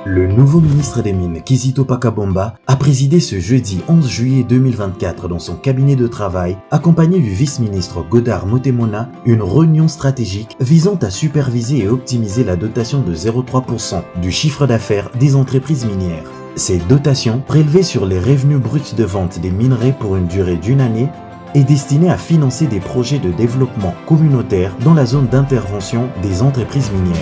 Le nouveau ministre des Mines, Kizito Pakabomba, a présidé ce jeudi 11 juillet 2024 dans son cabinet de travail, accompagné du vice-ministre Godard Motemona, une réunion stratégique visant à superviser et optimiser la dotation de 0,3% du chiffre d'affaires des entreprises minières. Ces dotations, prélevées sur les revenus bruts de vente des minerais pour une durée d'1 année, est destinées à financer des projets de développement communautaire dans la zone d'intervention des entreprises minières.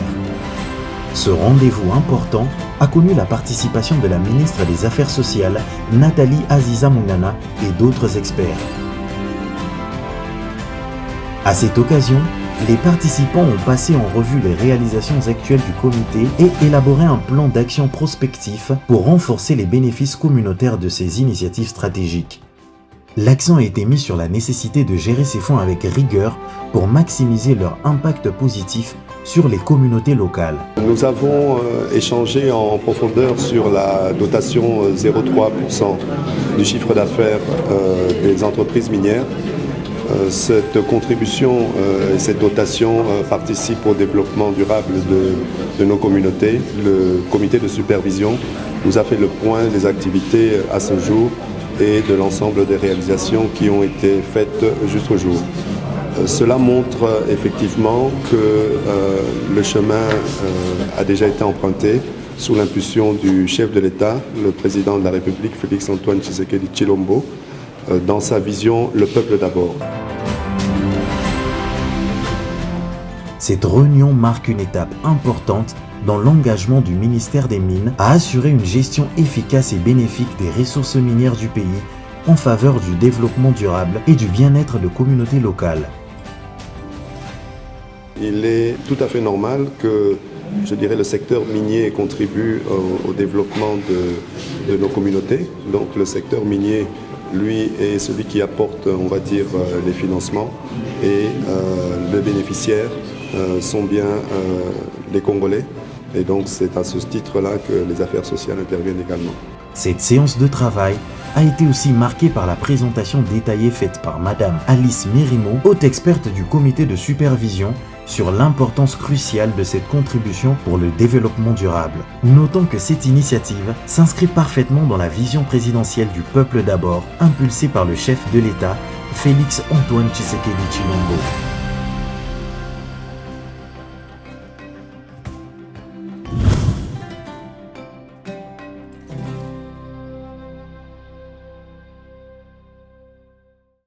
Ce rendez-vous important a connu la participation de la ministre des Affaires sociales, Nathalie Aziza Mounana, et d'autres experts. À cette occasion, les participants ont passé en revue les réalisations actuelles du comité et élaboré un plan d'action prospectif pour renforcer les bénéfices communautaires de ces initiatives stratégiques. L'accent a été mis sur la nécessité de gérer ces fonds avec rigueur pour maximiser leur impact positif sur les communautés locales. Nous avons échangé en profondeur sur la dotation 0,3% du chiffre d'affaires des entreprises minières. Cette contribution et cette dotation participent au développement durable de nos communautés. Le comité de supervision nous a fait le point des activités à ce jour et de l'ensemble des réalisations qui ont été faites jusqu'au jour. Cela montre effectivement que le chemin a déjà été emprunté sous l'impulsion du chef de l'État, le président de la République, Félix-Antoine Tshisekedi Tshilombo, dans sa vision « Le peuple d'abord ». Cette réunion marque une étape importante dans l'engagement du ministère des Mines à assurer une gestion efficace et bénéfique des ressources minières du pays en faveur du développement durable et du bien-être de communautés locales. Il est tout à fait normal que, le secteur minier contribue au développement de nos communautés. Donc le secteur minier, lui, est celui qui apporte, les financements et les bénéficiaires sont bien les Congolais. Et donc c'est à ce titre-là que les affaires sociales interviennent également. Cette séance de travail a été aussi marquée par la présentation détaillée faite par Madame Alice Mérimo, haute experte du comité de supervision, sur l'importance cruciale de cette contribution pour le développement durable. Notons que cette initiative s'inscrit parfaitement dans la vision présidentielle du peuple d'abord, impulsée par le chef de l'État, Félix-Antoine Tshisekedi Tshilombo.